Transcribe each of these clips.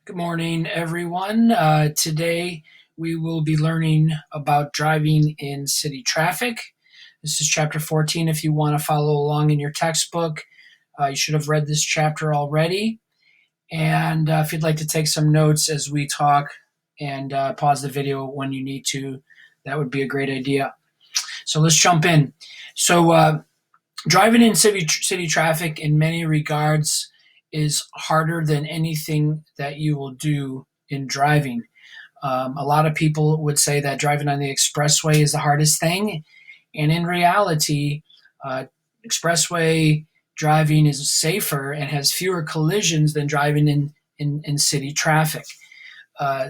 Good morning, everyone. Today we will be learning about driving in city traffic. This is chapter 14. If you want to follow along in your textbook, you should have read this chapter already. And if you'd like to take some notes as we talk and pause the video when you need to, that would be a great idea. So let's jump in. So, driving in city traffic in many regards is harder than anything that you will do in driving. A lot of people would say that driving on the expressway is the hardest thing, and in reality, uh, expressway driving is safer and has fewer collisions than driving in city traffic.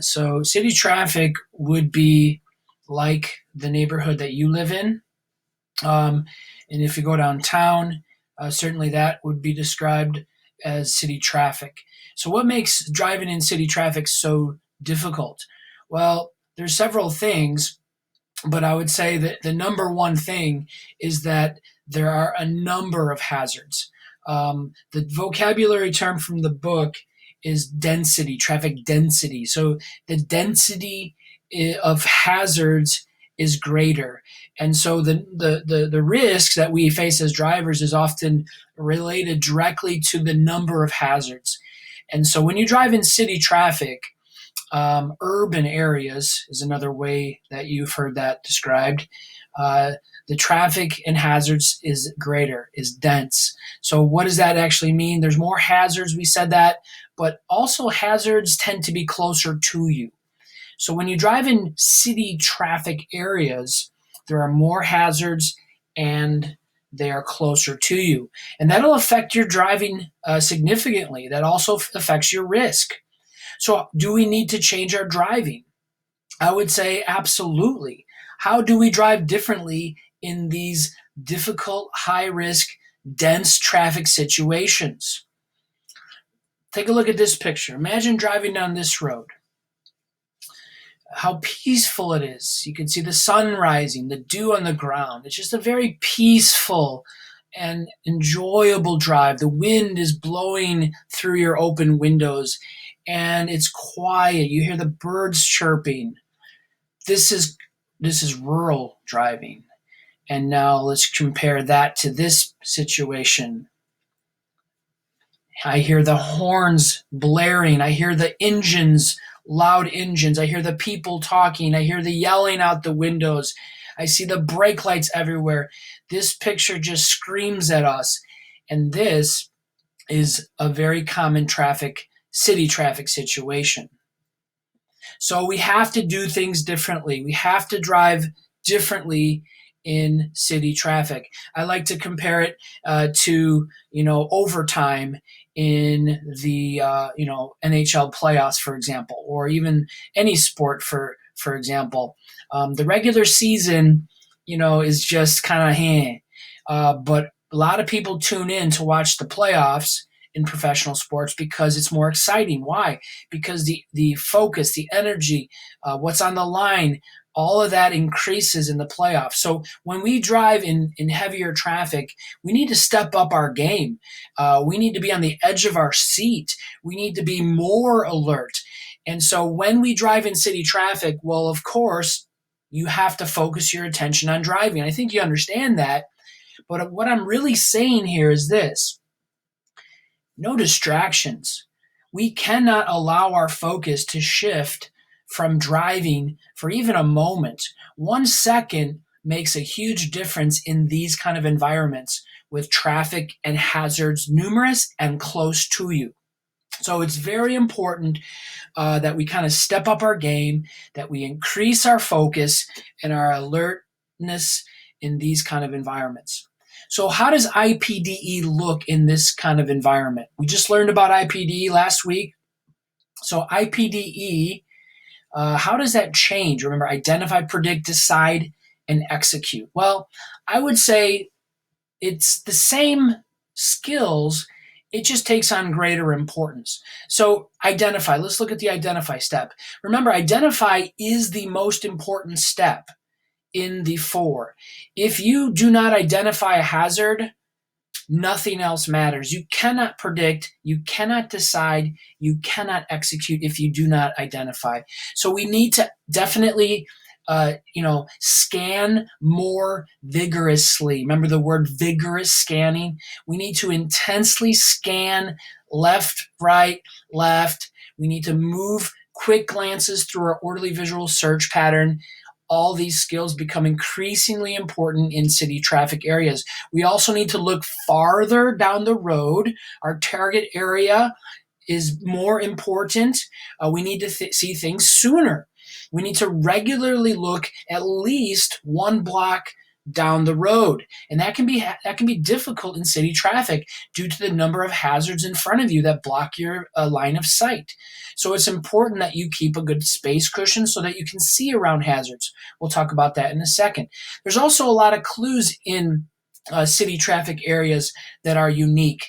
So, city traffic would be like the neighborhood that you live in. Um, and if you go downtown, certainly that would be described as city traffic. So, what makes driving in city traffic so difficult? Well, there's several things, but I would say that the number one thing is that there are a number of hazards. The vocabulary term from the book is density, traffic density. So the density of hazards is greater. And so the risk that we face as drivers is often related directly to the number of hazards. And so when you drive in city traffic, urban areas is another way that you've heard that described. Uh, the traffic and hazards is greater, is dense. So, what does that actually mean? There's more hazards, we said that, but also hazards tend to be closer to you. So, when you drive in city traffic areas, there are more hazards and they are closer to you. And that'll affect your driving significantly. That also affects your risk. So, do we need to change our driving? I would say absolutely. How do we drive differently in these difficult, high risk, dense traffic situations? Take a look at this picture. Imagine driving down this road. How peaceful it is. You can see the sun rising, the dew on the ground. It's just a very peaceful and enjoyable drive. The wind is blowing through your open windows and it's quiet. You hear the birds chirping. This is rural driving. And now let's compare that to this situation. I hear the horns blaring. I hear the engines, loud engines. I hear the people talking. I hear the yelling out the windows. I see the brake lights everywhere. This picture just screams at us. And this is a very common city traffic situation. So we have to do things differently. We have to drive differently in city traffic. I like to compare it to overtime in the NHL playoffs, for example, or even any sport, for example. The regular season, is just kind of but a lot of people tune in to watch the playoffs in professional sports because it's more exciting. Why? Because the focus, the energy, what's on the line, all of that increases in the playoffs. So when we drive in heavier traffic, we need to step up our game. We need to be on the edge of our seat. We need to be more alert. And so when we drive in city traffic, well, of course, you have to focus your attention on driving. I think you understand that. But what I'm really saying here is this: no distractions. We cannot allow our focus to shift from driving for even a moment. 1 second makes a huge difference in these kind of environments with traffic and hazards numerous and close to you. So it's very important that we kind of step up our game, that we increase our focus and our alertness in these kind of environments. So how does IPDE look in this kind of environment? We just learned about IPDE last week. So IPDE, how does that change? Remember, identify, predict, decide, and execute. Well, I would say it's the same skills, it just takes on greater importance. So identify, let's look at the identify step. Remember, identify is the most important step in the four. If you do not identify a hazard, Nothing else matters. You cannot predict, you cannot decide, you cannot execute if you do not identify. So we need to definitely scan more vigorously. Remember the word vigorous scanning? We need to intensely scan left, right, left. We need to move quick glances through our orderly visual search pattern. All these skills become increasingly important in city traffic areas. We also need to look farther down the road. Our target area is more important. We need to see things sooner. We need to regularly look at least one block down the road, and that can be difficult in city traffic due to the number of hazards in front of you that block your line of sight. So it's important that you keep a good space cushion so that you can see around hazards. We'll talk about that in a second. There's also a lot of clues in city traffic areas that are unique.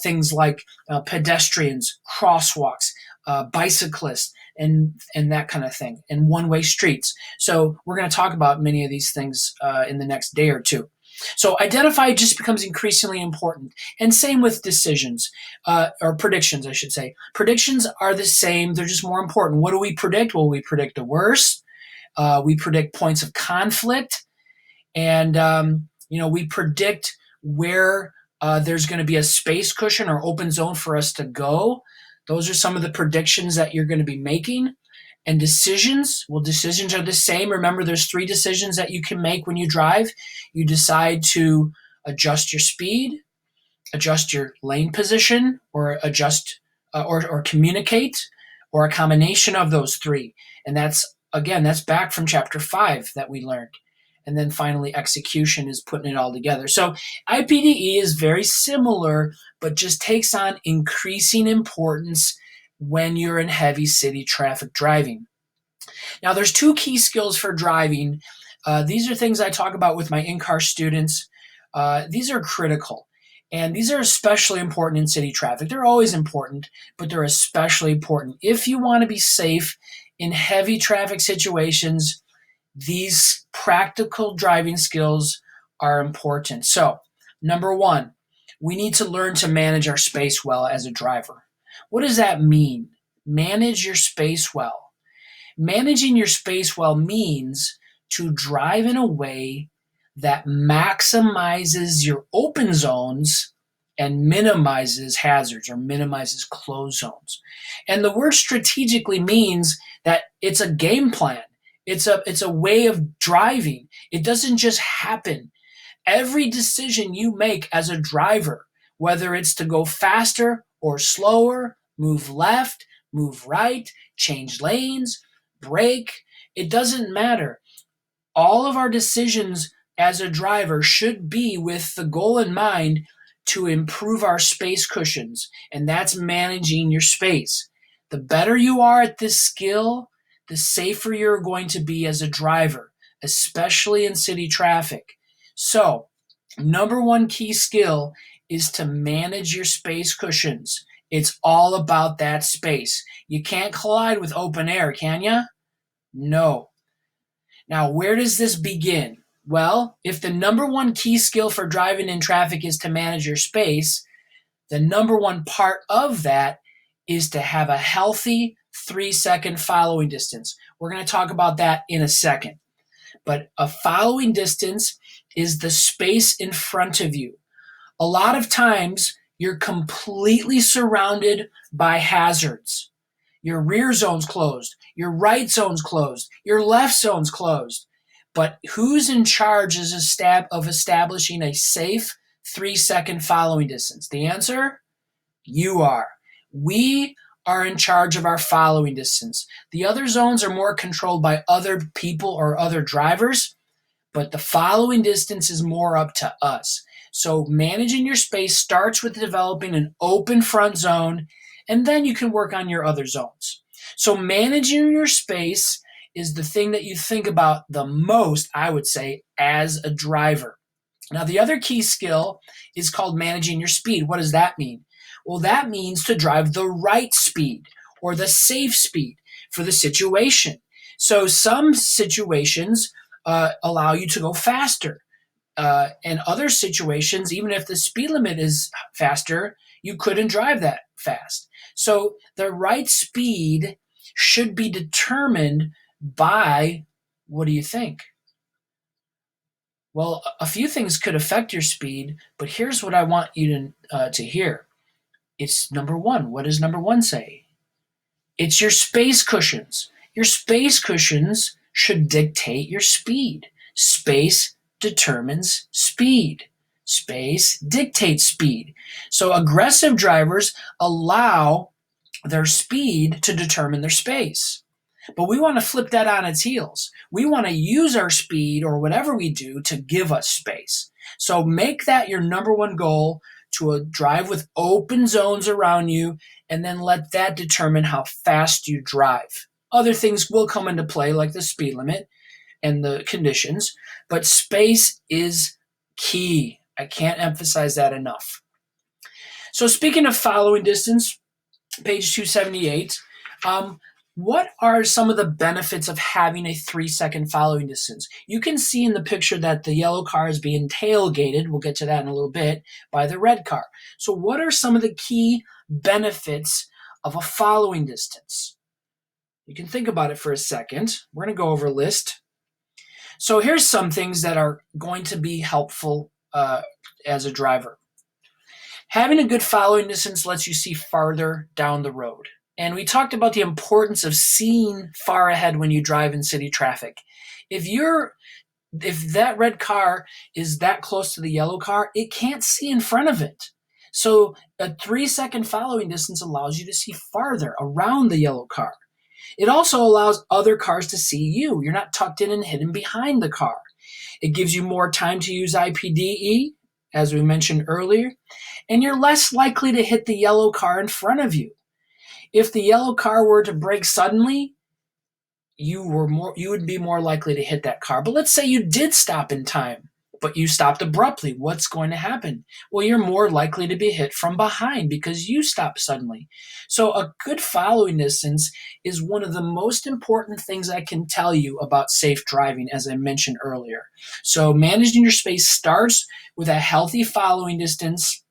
Things like pedestrians, crosswalks, bicyclists, and that kind of thing, and one-way streets. So we're going to talk about many of these things in the next day or two. So identify just becomes increasingly important, and same with decisions, or predictions, I should say. Predictions are the same, they're just more important. What do we predict? Well, we predict the worst. We predict points of conflict, and we predict where there's going to be a space cushion or open zone for us to go. Those are some of the predictions that you're going to be making. And decisions, well, decisions are the same. Remember, there's 3 decisions that you can make when you drive. You decide to adjust your speed, adjust your lane position, or adjust or communicate, or a combination of those 3. And that's back from chapter 5 that we learned. And then finally, execution is putting it all together. So IPDE is very similar, but just takes on increasing importance when you're in heavy city traffic driving. Now, there's 2 key skills for driving. These are things I talk about with my in-car students. These are critical, and these are especially important in city traffic. They're always important, but they're especially important. If you want to be safe in heavy traffic situations, these practical driving skills are important. So, number 1, we need to learn to manage our space well as a driver. What does that mean? Manage your space well. Managing your space well means to drive in a way that maximizes your open zones and minimizes hazards or minimizes closed zones. And the word strategically means that it's a game plan. It's a way of driving. It doesn't just happen. Every decision you make as a driver, whether it's to go faster or slower, move left, move right, change lanes, brake, it doesn't matter. All of our decisions as a driver should be with the goal in mind to improve our space cushions, and that's managing your space. The better you are at this skill, the safer you're going to be as a driver, especially in city traffic. So, number 1 key skill is to manage your space cushions. It's all about that space. You can't collide with open air, can you? No. Now, where does this begin? Well, if the number 1 key skill for driving in traffic is to manage your space, the number 1 part of that is to have a healthy 3-second following distance. We're going to talk about that in a second. But a following distance is the space in front of you. A lot of times, you're completely surrounded by hazards. Your rear zone's closed, your right zone's closed, your left zone's closed. But who's in charge of establishing a safe 3-second following distance? The answer? You are. We are in charge of our following distance. The other zones are more controlled by other people or other drivers, but the following distance is more up to us. So managing your space starts with developing an open front zone, and then you can work on your other zones. So managing your space is the thing that you think about the most, I would say, as a driver. Now, the other key skill is called managing your speed. What does that mean? Well, that means to drive the right speed or the safe speed for the situation. So some situations allow you to go faster. In other situations, even if the speed limit is faster, you couldn't drive that fast. So the right speed should be determined by, what do you think? Well, a few things could affect your speed, but here's what I want you to hear. It's number one. What does number one say? It's your space cushions. Your space cushions should dictate your speed. Space determines speed. Space dictates speed. So aggressive drivers allow their speed to determine their space. But we want to flip that on its heels. We want to use our speed or whatever we do to give us space. So make that your number one goal, to drive with open zones around you, and then let that determine how fast you drive. Other things will come into play, like the speed limit and the conditions, but space is key. I can't emphasize that enough. So speaking of following distance, page 278, what are some of the benefits of having a 3-second following distance? You can see in the picture that the yellow car is being tailgated, we'll get to that in a little bit, by the red car. So what are some of the key benefits of a following distance? You can think about it for a second. We're going to go over a list. So here's some things that are going to be helpful as a driver. Having a good following distance lets you see farther down the road. And we talked about the importance of seeing far ahead when you drive in city traffic. If that red car is that close to the yellow car, it can't see in front of it. So a 3-second following distance allows you to see farther around the yellow car. It also allows other cars to see you. You're not tucked in and hidden behind the car. It gives you more time to use IPDE, as we mentioned earlier, and you're less likely to hit the yellow car in front of you. If the yellow car were to brake suddenly, you would be more likely to hit that car. But let's say you did stop in time, but you stopped abruptly. What's going to happen? Well, you're more likely to be hit from behind because you stopped suddenly. So a good following distance is one of the most important things I can tell you about safe driving, as I mentioned earlier. So managing your space starts with a healthy following distance,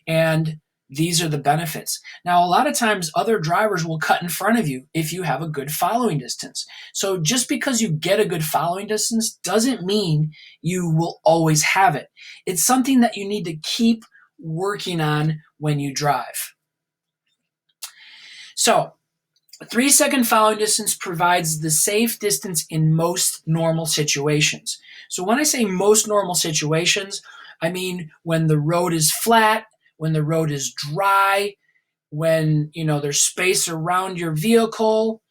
and these are the benefits. Now, a lot of times other drivers will cut in front of you if you have a good following distance. So just because you get a good following distance doesn't mean you will always have it. It's something that you need to keep working on when you drive. So a 3-second following distance provides the safe distance in most normal situations. So when I say most normal situations, I mean when the road is flat, when the road is dry, when there's space around your vehicle.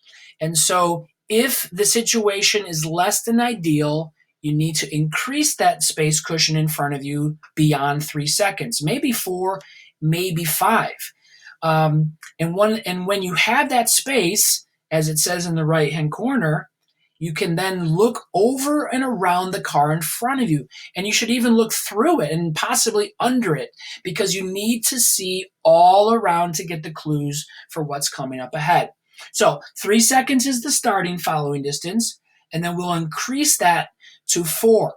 And so if the situation is less than ideal, you need to increase that space cushion in front of you beyond 3 seconds, maybe 4, maybe 5. And when you have that space, as it says in the right-hand corner, you can then look over and around the car in front of you. And you should even look through it and possibly under it, because you need to see all around to get the clues for what's coming up ahead. So 3 seconds is the starting following distance, and then we'll increase that to 4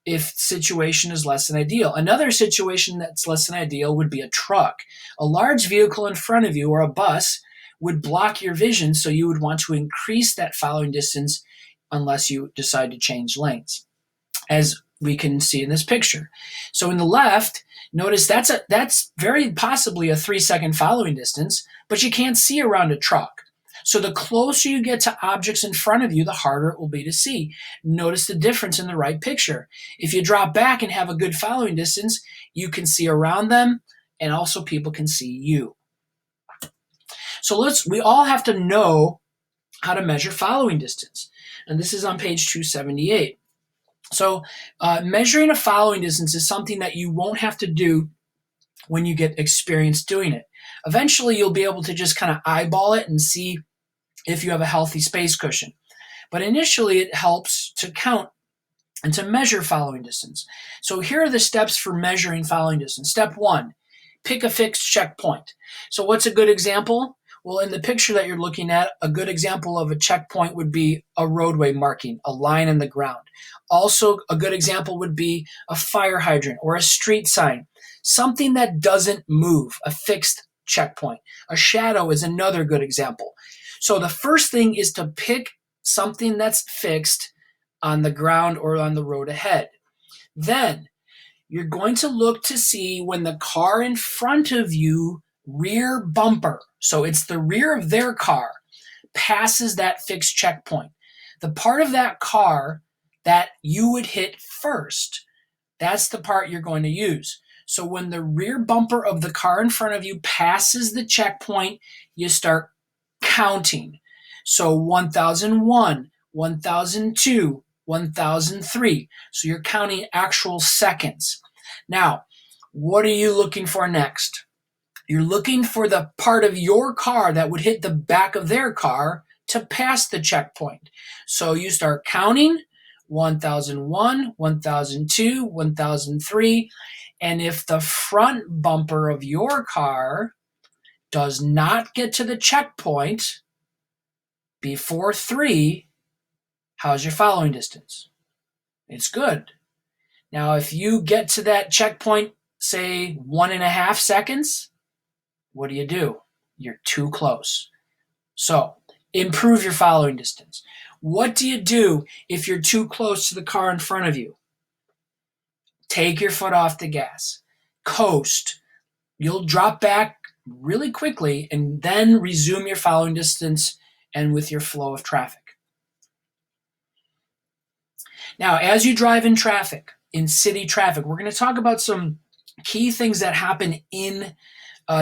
if situation is less than ideal. Another situation that's less than ideal would be a truck. A large vehicle in front of you or a bus would block your vision, so you would want to increase that following distance unless you decide to change lanes, as we can see in this picture. So in the left, notice that's very possibly a 3-second following distance, but you can't see around a truck. So the closer you get to objects in front of you, the harder it will be to see. Notice the difference in the right picture. If you drop back and have a good following distance, you can see around them, and also people can see you. So we all have to know how to measure following distance. And this is on page 278. So measuring a following distance is something that you won't have to do when you get experience doing it. Eventually, you'll be able to just kind of eyeball it and see if you have a healthy space cushion. But initially, it helps to count and to measure following distance. So here are the steps for measuring following distance. Step 1, pick a fixed checkpoint. So what's a good example? Well, in the picture that you're looking at, a good example of a checkpoint would be a roadway marking, a line in the ground. Also, a good example would be a fire hydrant or a street sign, something that doesn't move, a fixed checkpoint. A shadow is another good example. So the first thing is to pick something that's fixed on the ground or on the road ahead. Then you're going to look to see when the car in front of you rear bumper, so it's the rear of their car, passes that fixed checkpoint. The part of that car that you would hit first, that's the part you're going to use. So when the rear bumper of the car in front of you passes the checkpoint, you start counting. So 1001, 1002, 1003. So you're counting actual seconds. Now, what are you looking for next? You're looking for the part of your car that would hit the back of their car to pass the checkpoint. So you start counting 1001, 1002, 1003, and if the front bumper of your car does not get to the checkpoint before 3, how's your following distance? It's good. Now, if you get to that checkpoint, say 1.5 seconds, what do? You're too close. So, improve your following distance. What do you do if you're too close to the car in front of you? Take your foot off the gas. Coast. You'll drop back really quickly and then resume your following distance and with your flow of traffic. Now, as you drive in traffic, in city traffic, we're going to talk about some key things that happen in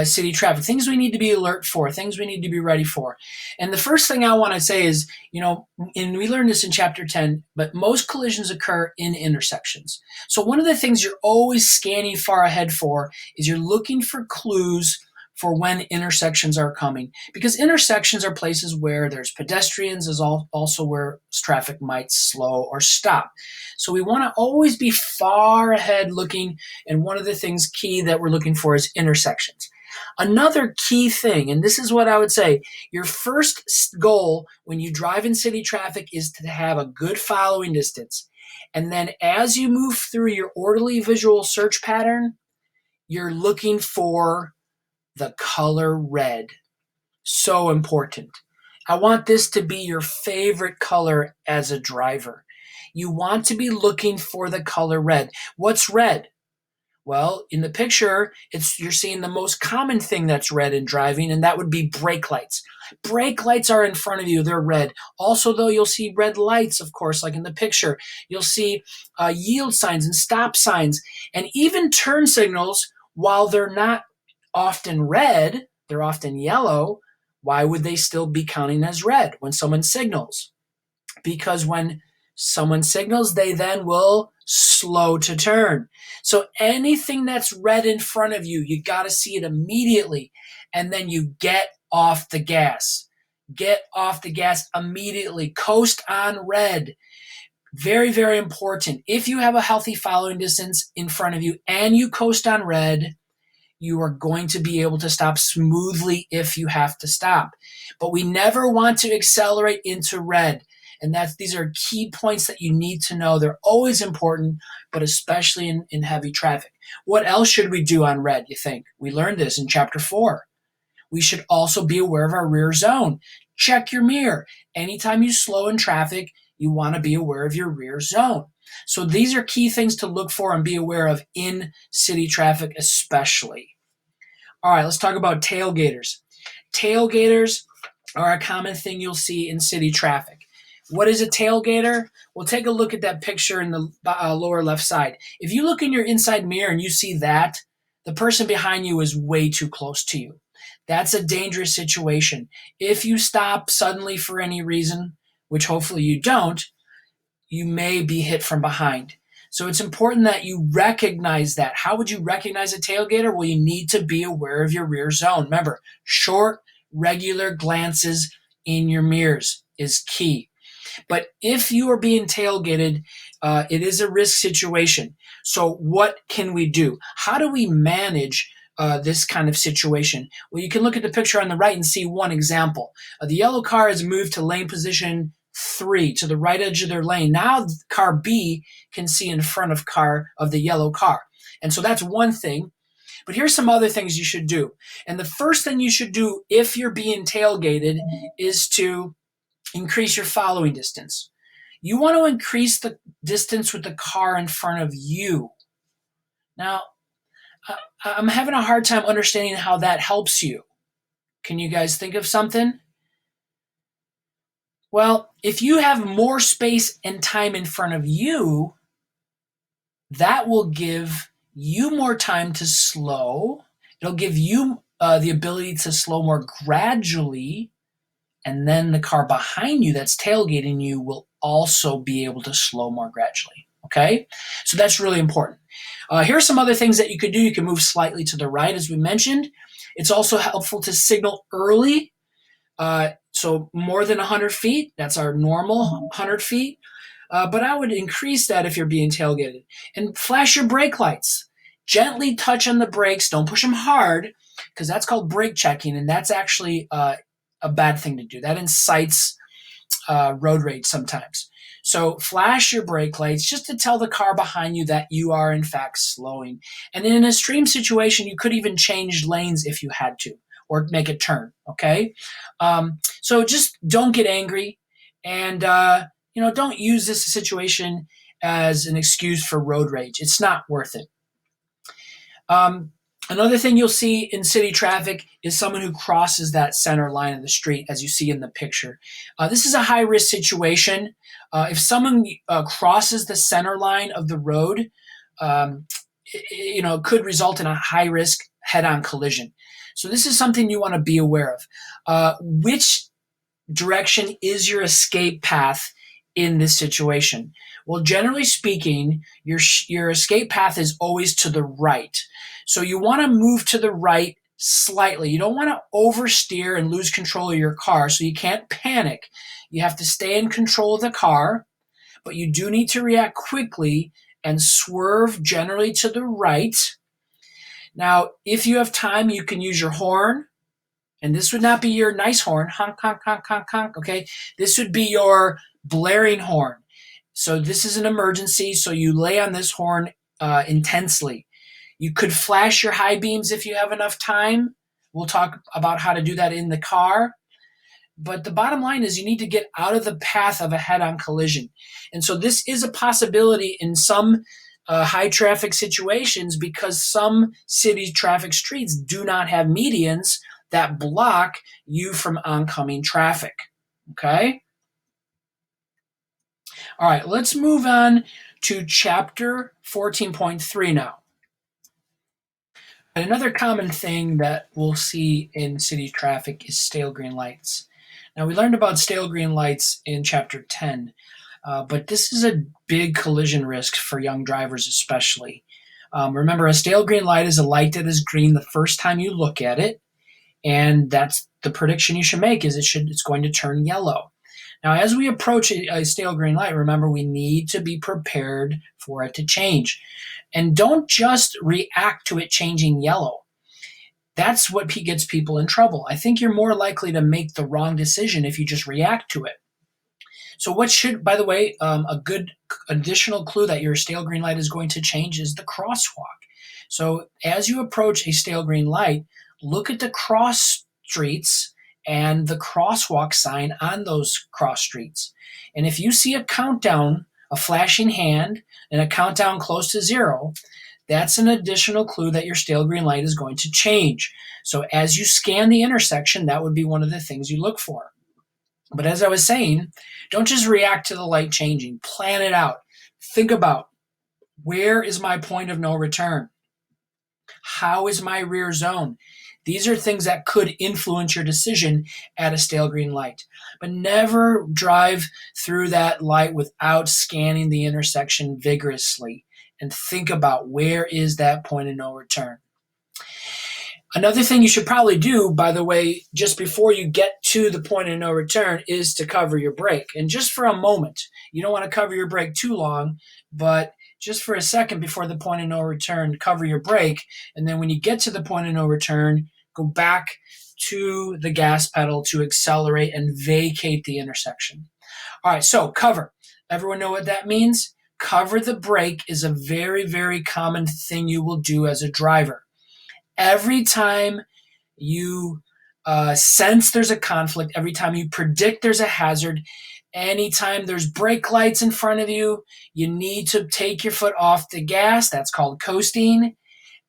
city traffic, things we need to be alert for, things we need to be ready for. And the first thing I want to say is, and we learned this in chapter 10, but most collisions occur in intersections. So one of the things you're always scanning far ahead for is you're looking for clues for when intersections are coming, because intersections are places where there's pedestrians, is also where traffic might slow or stop. So we want to always be far ahead looking, and one of the things key that we're looking for is intersections. Another key thing, and this is what I would say, your first goal when you drive in city traffic is to have a good following distance. And then as you move through your orderly visual search pattern, you're looking for the color red. So important. I want this to be your favorite color as a driver. You want to be looking for the color red. What's red? Well, in the picture, you're seeing the most common thing that's red in driving, and that would be brake lights. Brake lights are in front of you. They're red. Also, though, you'll see red lights, of course, like in the picture. You'll see yield signs and stop signs, and even turn signals. While they're not often red, they're often yellow. Why would they still be counting as red when someone signals? Because when someone signals, they then will slow to turn. So anything that's red in front of you, you got to see it immediately, and then you get off the gas. Get off the gas immediately. Coast on red. Very, very important. If you have a healthy following distance in front of you and you coast on red, you are going to be able to stop smoothly if you have to stop. But we never want to accelerate into red. And these are key points that you need to know. They're always important, but especially in heavy traffic. What else should we do on red, you think? We learned this in chapter 4. We should also be aware of our rear zone. Check your mirror. Anytime you slow in traffic, you want to be aware of your rear zone. So these are key things to look for and be aware of in city traffic especially. All right, let's talk about tailgaters. Tailgaters are a common thing you'll see in city traffic. What is a tailgater? Well, take a look at that picture in the lower left side. If you look in your inside mirror and you see that, the person behind you is way too close to you. That's a dangerous situation. If you stop suddenly for any reason, which hopefully you don't, you may be hit from behind. So it's important that you recognize that. How would you recognize a tailgater? Well, you need to be aware of your rear zone. Remember, short, regular glances in your mirrors is key. But if you are being tailgated, it is a risk situation. So what can we do? How do we manage this kind of situation? Well, you can look at the picture on the right and see one example. The yellow car has moved to lane position 3 to the right edge of their lane. Now car B can see in front of the yellow car. And so that's one thing. But here's some other things you should do. And the first thing you should do if you're being tailgated is to increase your following distance. You want to increase the distance with the car in front of you. Now, I'm having a hard time understanding how that helps you. Can you guys think of something? Well, if you have more space and time in front of you, that will give you more time to slow. It'll give you the ability to slow more gradually, and then the car behind you that's tailgating you will also be able to slow more gradually. Okay? So that's really important. Here are some other things that you could do. You can move slightly to the right, as we mentioned. It's also helpful to signal early. So more than 100 feet, that's our normal 100 feet. But I would increase that if you're being tailgated. And flash your brake lights. Gently touch on the brakes. Don't push them hard, because that's called brake checking, and that's actually a bad thing to do. That incites road rage sometimes. So flash your brake lights just to tell the car behind you that you are in fact slowing. And in an extreme situation, you could even change lanes if you had to, or make a turn, okay? So just don't get angry, and don't use this situation as an excuse for road rage. It's not worth it. Another thing you'll see in city traffic is someone who crosses that center line of the street, as you see in the picture. This is a high-risk situation. If someone crosses the center line of the road, it could result in a high-risk head-on collision. So this is something you want to be aware of. Which direction is your escape path in this situation? Well, generally speaking, your escape path is always to the right. So you want to move to the right slightly. You don't want to oversteer and lose control of your car, so you can't panic. You have to stay in control of the car, but you do need to react quickly and swerve generally to the right. Now, if you have time, you can use your horn. And this would not be your nice horn, honk, honk, honk, honk, honk, okay? This would be your blaring horn. So this is an emergency, so you lay on this horn intensely. You could flash your high beams if you have enough time. We'll talk about how to do that in the car. But the bottom line is you need to get out of the path of a head-on collision. And so this is a possibility in some high traffic situations, because some city traffic streets do not have medians that block you from oncoming traffic. Okay? All right, let's move on to chapter 14.3 now. Another common thing that we'll see in city traffic is stale green lights. Now, we learned about stale green lights in chapter 10, but this is a big collision risk for young drivers especially. Remember, a stale green light is a light that is green the first time you look at it, and that's the prediction you should make, is it's going to turn yellow. Now, as we approach a stale green light, remember, we need to be prepared for it to change. And don't just react to it changing yellow. That's what gets people in trouble. I think you're more likely to make the wrong decision if you just react to it. So by the way, a good additional clue that your stale green light is going to change is the crosswalk. So as you approach a stale green light, look at the cross streets and the crosswalk sign on those cross streets. And if you see a countdown, a flashing hand, and a countdown close to 0, that's an additional clue that your stale green light is going to change. So as you scan the intersection, that would be one of the things you look for. But as I was saying, don't just react to the light changing. Plan it out. Think about, where is my point of no return? How is my rear zone? These are things that could influence your decision at a stale green light. But never drive through that light without scanning the intersection vigorously, and think about, where is that point of no return? Another thing you should probably do, by the way, just before you get to the point of no return, is to cover your brake. And just for a moment, you don't want to cover your brake too long, but just for a second before the point of no return, cover your brake, and then when you get to the point of no return, go back to the gas pedal to accelerate and vacate the intersection. All right, so cover. Everyone know what that means? Cover the brake is a very, very common thing you will do as a driver. Every time you sense there's a conflict, every time you predict there's a hazard, anytime there's brake lights in front of you, you need to take your foot off the gas. That's called coasting,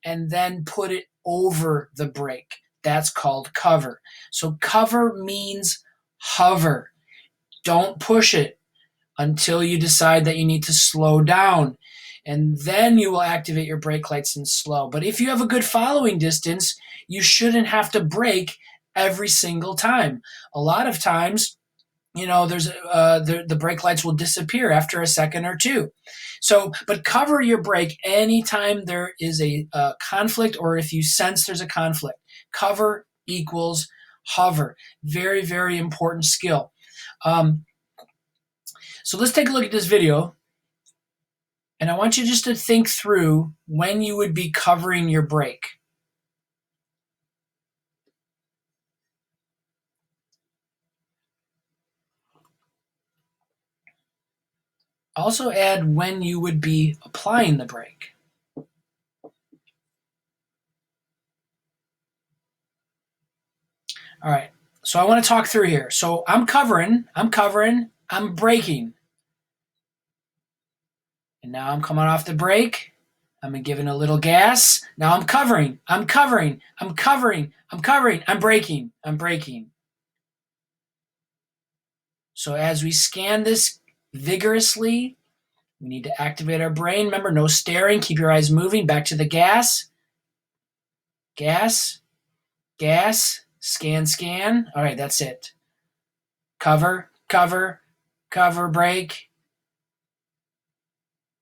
and then put it over the brake. That's called cover. So cover means hover. Don't push it until you decide that you need to slow down, and then you will activate your brake lights and slow. But if you have a good following distance, you shouldn't have to brake every single time. A lot of times, there's the brake lights will disappear after a second or two. So, but cover your brake anytime there is a conflict, or if you sense there's a conflict. Cover equals hover. Very, very important skill. So let's take a look at this video, and I want you just to think through when you would be covering your brake. Also add when you would be applying the brake. All right, so I want to talk through here. So I'm covering, I'm braking. And now I'm coming off the brake. I'm giving a little gas. Now I'm covering, I'm braking. So as we scan this vigorously, we need to activate our brain. Remember, no staring. Keep your eyes moving. Back to the gas. Gas. Gas. Scan, scan. All right, that's it. Cover, cover, cover, brake.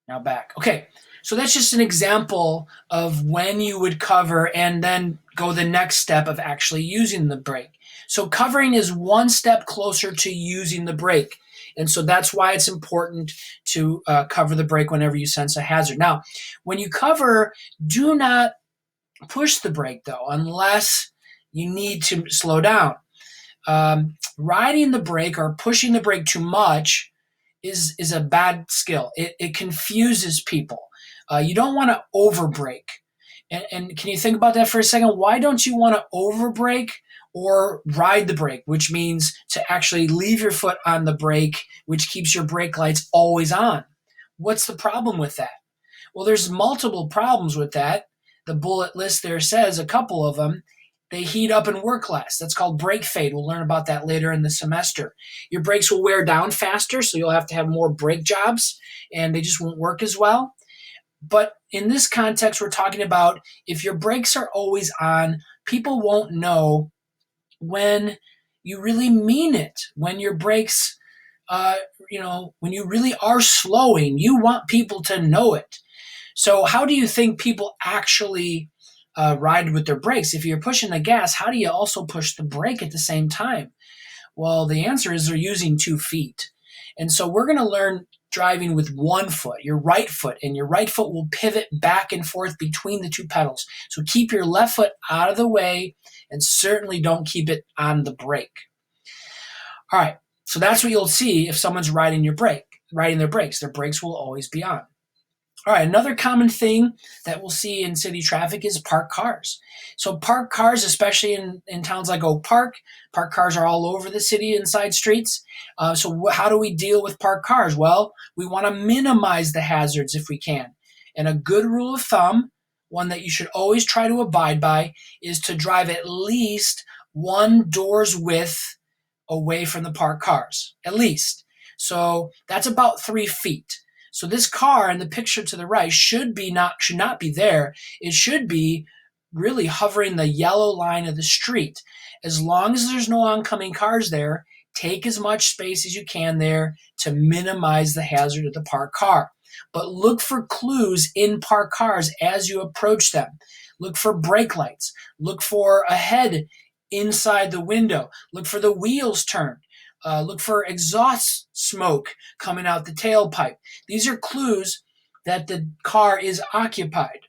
Now back. Okay, so that's just an example of when you would cover and then go the next step of actually using the brake. So covering is one step closer to using the brake. And so that's why it's important to cover the brake whenever you sense a hazard. Now, when you cover, do not push the brake, though, unless you need to slow down. Riding the brake or pushing the brake too much is a bad skill. It confuses people. You don't want to over brake. And can you think about that for a second? Why don't you want to over brake or ride the brake, which means to actually leave your foot on the brake, which keeps your brake lights always on? What's the problem with that? Well, there's multiple problems with that. The bullet list there says a couple of them. They heat up and work less. That's called brake fade. We'll learn about that later in the semester. Your brakes will wear down faster, so you'll have to have more brake jobs, and they just won't work as well. But in this context, we're talking about if your brakes are always on, people won't know when you really mean it. When your brakes, when you really are slowing, you want people to know it. So how do you think people actually ride with their brakes? If you're pushing the gas, how do you also push the brake at the same time? Well, the answer is they're using 2 feet. And so we're going to learn driving with 1 foot, your right foot, and your right foot will pivot back and forth between the 2 pedals. So keep your left foot out of the way and certainly don't keep it on the brake. All right, so that's what you'll see if someone's riding their brakes. Their brakes will always be on. All right, another common thing that we'll see in city traffic is parked cars. So parked cars, especially in towns like Oak Park, parked cars are all over the city and side streets. So how do we deal with parked cars? Well, we want to minimize the hazards if we can. And a good rule of thumb, one that you should always try to abide by, is to drive at least 1 door's width away from the parked cars, at least. So that's about 3 feet. So this car in the picture to the right should not be there. It should be really hovering the yellow line of the street. As long as there's no oncoming cars there, take as much space as you can there to minimize the hazard of the parked car. But look for clues in parked cars as you approach them. Look for brake lights. Look for a head inside the window. Look for the wheels turned. Look for exhaust smoke coming out the tailpipe. These are clues that the car is occupied.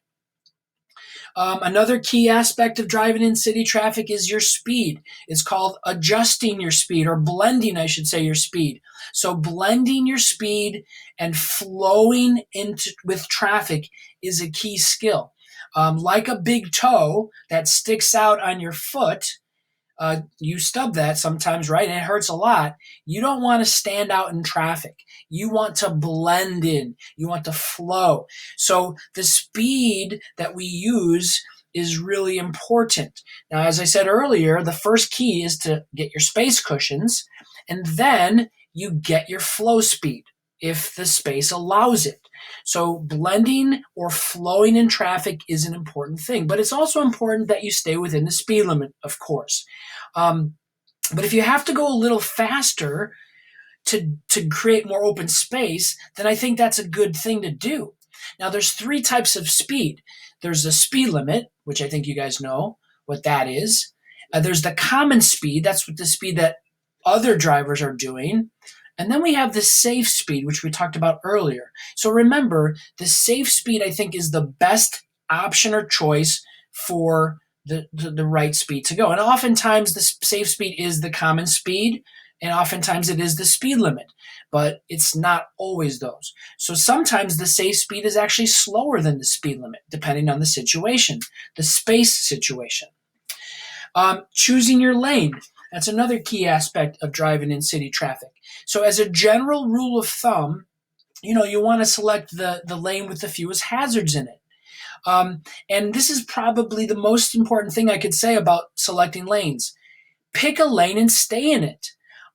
Another key aspect of driving in city traffic is your speed. It's called adjusting your speed, or blending, I should say, your speed. So blending your speed and flowing into with traffic is a key skill. Like a big toe that sticks out on your foot, you stub that sometimes, right? And it hurts a lot. You don't want to stand out in traffic. You want to blend in. You want to flow. So the speed that we use is really important. Now, as I said earlier, the first key is to get your space cushions, and then you get your flow speed if the space allows it. So blending or flowing in traffic is an important thing, but it's also important that you stay within the speed limit, of course. Um, but if you have to go a little faster to create more open space, then I think that's a good thing to do. Now, there's three types of speed. There's the speed limit, which I think you guys know what that is. There's the common speed. That's what the speed that other drivers are doing. And then we have the safe speed, which we talked about earlier. So remember, the safe speed, I think, is the best option or choice for the right speed to go. And oftentimes the safe speed is the common speed, and oftentimes it is the speed limit, but it's not always those. So sometimes the safe speed is actually slower than the speed limit, depending on the situation, the space situation. Choosing your lane. That's another key aspect of driving in city traffic. So as a general rule of thumb, you want to select the lane with the fewest hazards in it. And this is probably the most important thing I could say about selecting lanes. Pick a lane and stay in it.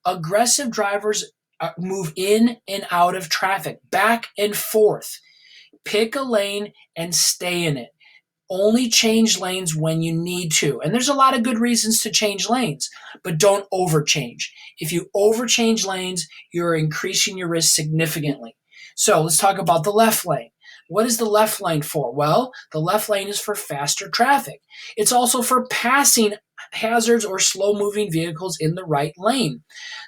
Aggressive drivers move in and out of traffic, back and forth. Pick a lane and stay in it. Only change lanes when you need to. And there's a lot of good reasons to change lanes, but don't overchange. If you overchange lanes, you're increasing your risk significantly. So let's talk about the left lane. What is the left lane for? Well, the left lane is for faster traffic. It's also for passing hazards or slow-moving vehicles in the right lane.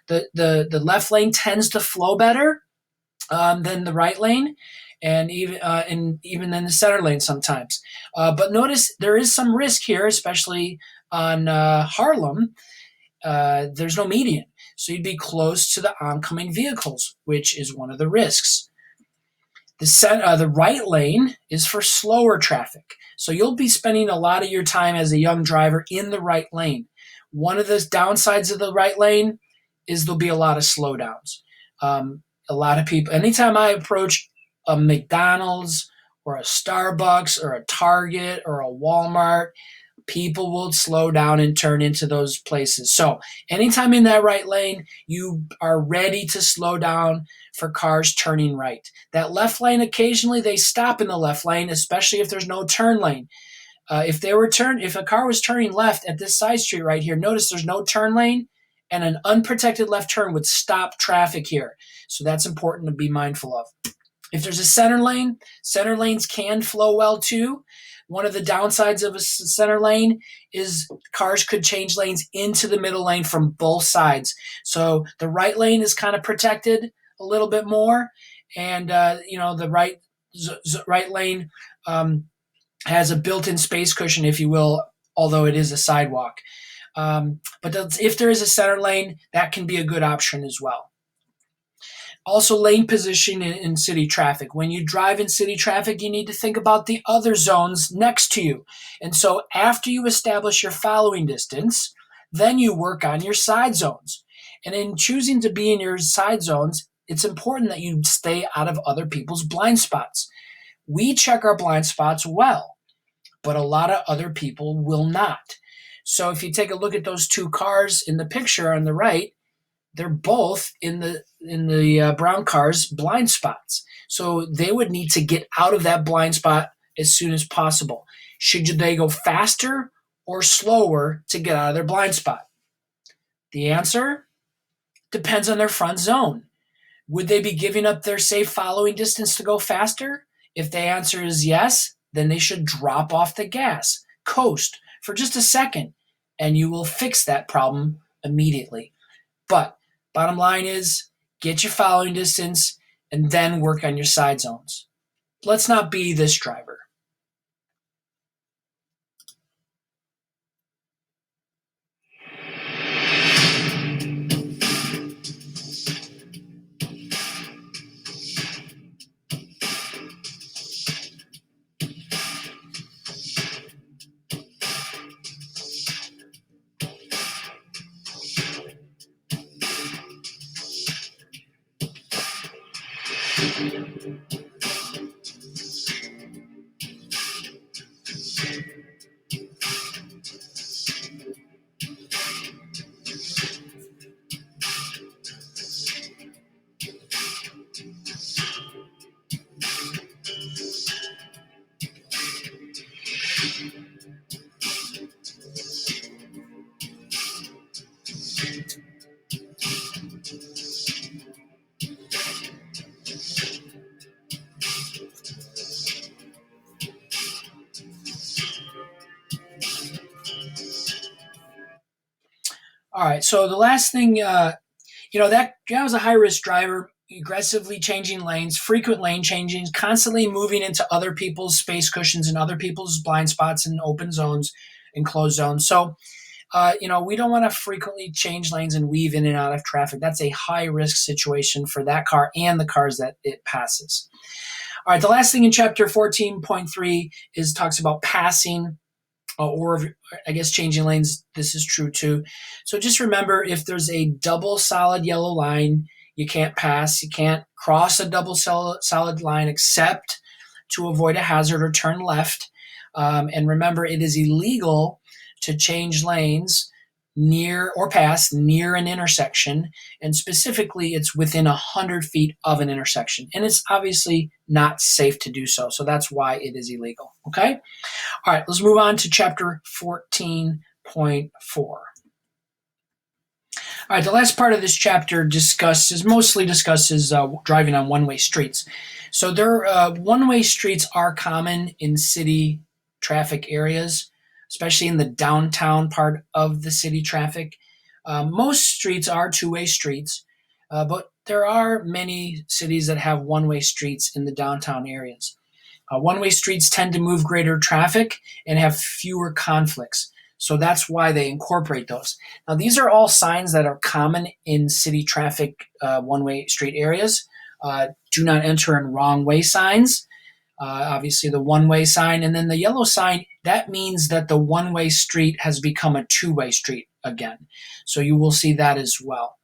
The left lane tends to flow better than the right lane, and even in the center lane sometimes. But notice there is some risk here, especially on Harlem. There's no median, so you'd be close to the oncoming vehicles, which is one of the risks. The right lane is for slower traffic, so you'll be spending a lot of your time as a young driver in the right lane. One of the downsides of the right lane is there'll be a lot of slowdowns. A lot of people, anytime I approach a McDonald's or a Starbucks or a Target or a Walmart, people will slow down and turn into those places. So anytime in that right lane, you are ready to slow down for cars turning right. That left lane, occasionally they stop in the left lane, especially if there's no turn lane. If a car was turning left at this side street right here, notice there's no turn lane, and an unprotected left turn would stop traffic here. So that's important to be mindful of. If there's a center lane, center lanes can flow well too. One of the downsides of a center lane is cars could change lanes into the middle lane from both sides. So the right lane is kind of protected a little bit more, and the right lane has a built-in space cushion, if you will, although it is a sidewalk. But if there is a center lane, that can be a good option as well. Also, lane position in city traffic. When you drive in city traffic, you need to think about the other zones next to you. And so after you establish your following distance, then you work on your side zones. And in choosing to be in your side zones, it's important that you stay out of other people's blind spots. We check our blind spots well, but a lot of other people will not. So if you take a look at those two cars in the picture on the right, they're both in the brown car's blind spots. So they would need to get out of that blind spot as soon as possible. Should they go faster or slower to get out of their blind spot? The answer depends on their front zone. Would they be giving up their safe following distance to go faster? If the answer is yes, then they should drop off the gas, coast for just a second, and you will fix that problem immediately. But bottom line is, get your following distance and then work on your side zones. let's not be this driver. All right, so the last thing, that was a high risk driver, aggressively changing lanes, frequent lane changing, constantly moving into other people's space cushions and other people's blind spots and open zones and closed zones. So, we don't want to frequently change lanes and weave in and out of traffic. That's a high risk situation for that car and the cars that it passes. All right, the last thing in chapter 14.3 is talks about passing or I guess changing lanes. This is true too. So just remember, if there's a double solid yellow line, you can't pass. You can't cross a double solid line except to avoid a hazard or turn left. And remember, it is illegal to change lanes near or pass near an intersection, and specifically it's within 100 feet of an intersection, and it's obviously not safe to do so, so that's why it is illegal. Okay, all right, let's move on to chapter 14.4. All right, the last part of this chapter mostly discusses driving on one-way streets. So one-way streets are common in city traffic areas, especially in the downtown part of the city traffic. Most streets are two-way streets, but there are many cities that have one-way streets in the downtown areas. One-way streets tend to move greater traffic and have fewer conflicts. So that's why they incorporate those. Now, these are all signs that are common in city traffic one-way street areas. Do not enter in wrong way signs. Obviously, the one-way sign, and then the yellow sign, that means that the one-way street has become a two-way street again. So you will see that as well.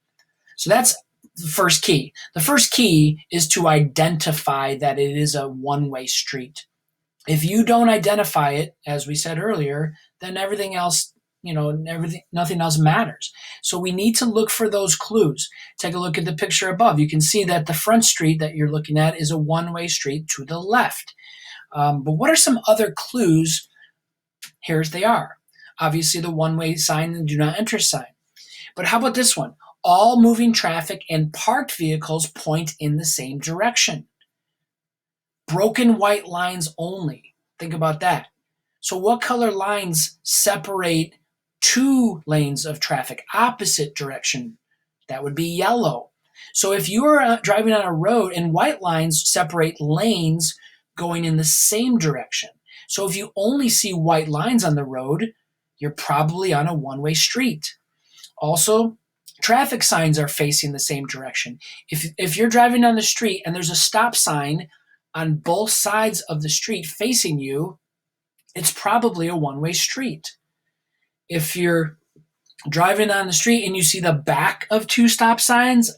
So that's the first key. The first key is to identify that it is a one-way street. If you don't identify it, as we said earlier, then everything else, nothing else matters. So we need to look for those clues. Take a look at the picture above. You can see that the front street that you're looking at is a one-way street to the left. But what are some other clues? Here's they are. Obviously, the one-way sign and do not enter sign. But how about this one? All moving traffic and parked vehicles point in the same direction. Broken white lines only. Think about that. So what color lines separate two lanes of traffic opposite direction? That would be yellow. So if you are driving on a road and white lines separate lanes going in the same direction. So if you only see white lines on the road, you're probably on a one-way street. Also, traffic signs are facing the same direction. If you're driving on the street and there's a stop sign on both sides of the street facing you, it's probably a one-way street. If you're driving on the street and you see the back of two stop signs,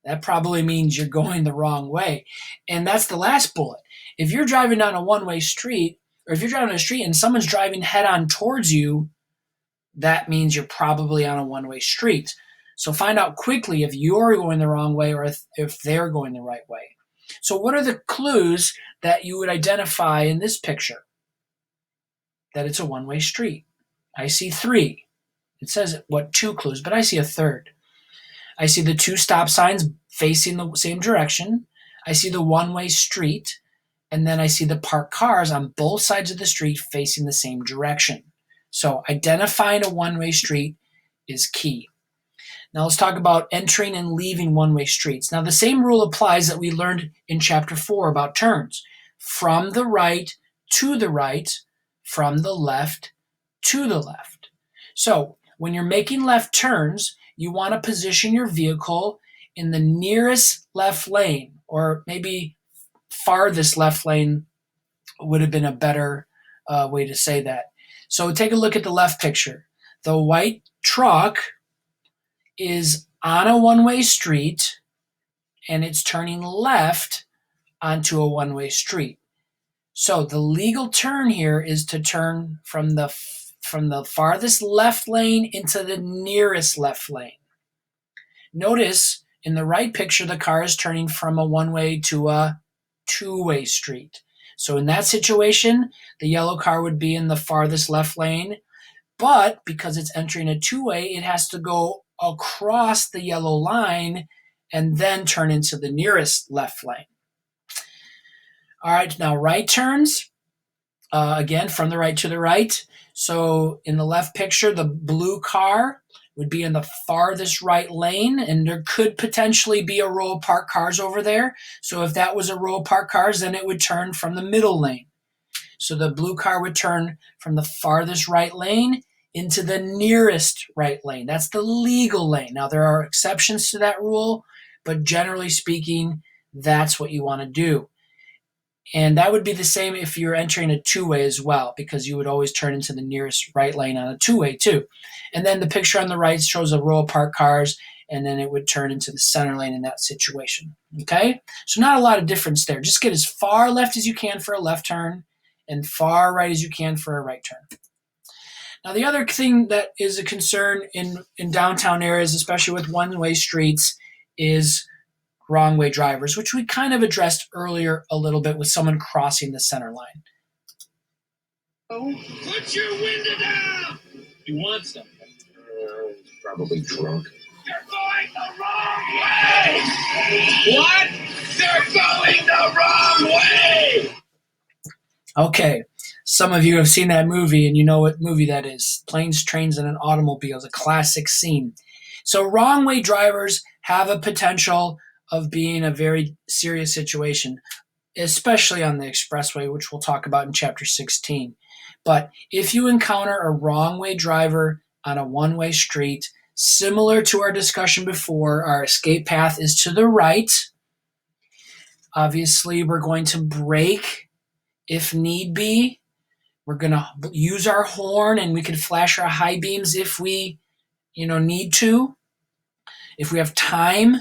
that probably means you're going the wrong way. And that's the last bullet. If you're driving on a one-way street, or if you're driving on a street and someone's driving head-on towards you, that means you're probably on a one-way street. So find out quickly if you're going the wrong way or if they're going the right way. So what are the clues that you would identify in this picture that it's a one-way street? I see 3. It says, two clues, but I see a third. I see the 2 stop signs facing the same direction. I see the one-way street, and then I see the parked cars on both sides of the street facing the same direction. So identifying a one-way street is key. Now let's talk about entering and leaving one-way streets. Now the same rule applies that we learned in chapter 4 about turns. from the right to the right, from the left to the left. So when you're making left turns, you want to position your vehicle in the nearest left lane, or maybe farthest left lane would have been a better way to say that. So take a look at the left picture. The white truck is on a one-way street and it's turning left onto a one-way street. So the legal turn here is to turn from the farthest left lane into the nearest left lane. Notice in the right picture, the car is turning from a one-way to a two-way street. So in that situation, the yellow car would be in the farthest left lane, but because it's entering a two-way, it has to go across the yellow line and then turn into the nearest left lane. All right, now right turns, again, from the right to the right. So in the left picture, the blue car would be in the farthest right lane, and there could potentially be a row of parked cars over there. So if that was a row of parked cars, then it would turn from the middle lane. So the blue car would turn from the farthest right lane into the nearest right lane. That's the legal lane. Now, there are exceptions to that rule, but generally speaking, that's what you want to do. And that would be the same if you're entering a two-way as well, because you would always turn into the nearest right lane on a two-way too. And then the picture on the right shows a row of parked cars, and then it would turn into the center lane in that situation. Okay? So not a lot of difference there. Just get as far left as you can for a left turn and far right as you can for a right turn. Now, the other thing that is a concern in downtown areas, especially with one-way streets, is wrong-way drivers, which we kind of addressed earlier a little bit with someone crossing the center line. Put your window down! You want something? He's probably drunk. They're going the wrong way! What? They're going the wrong way! Okay, some of you have seen that movie and you know what movie that is. Planes, Trains, and Automobiles, a classic scene. So wrong-way drivers have a potential of being a very serious situation, especially on the expressway, which we'll talk about in chapter 16. But if you encounter a wrong-way driver on a one-way street, similar to our discussion before, our escape path is to the right. Obviously, we're going to brake if need be. We're going to use our horn, and we can flash our high beams if we, need to, if we have time.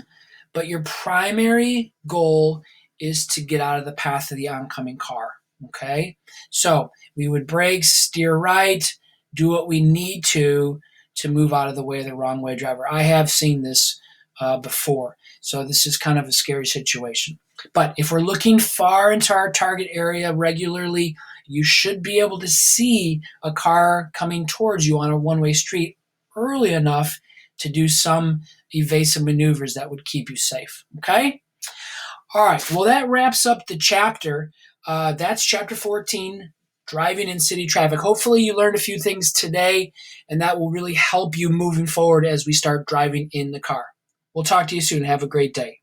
But your primary goal is to get out of the path of the oncoming car, okay? So we would brake, steer right, do what we need to move out of the way of the wrong-way driver. I have seen this before, so this is kind of a scary situation. But if we're looking far into our target area regularly, you should be able to see a car coming towards you on a one-way street early enough to do some evasive maneuvers that would keep you safe. Okay? All right. Well, that wraps up the chapter. That's chapter 14, driving in city traffic. Hopefully you learned a few things today, and that will really help you moving forward as we start driving in the car. We'll talk to you soon. Have a great day.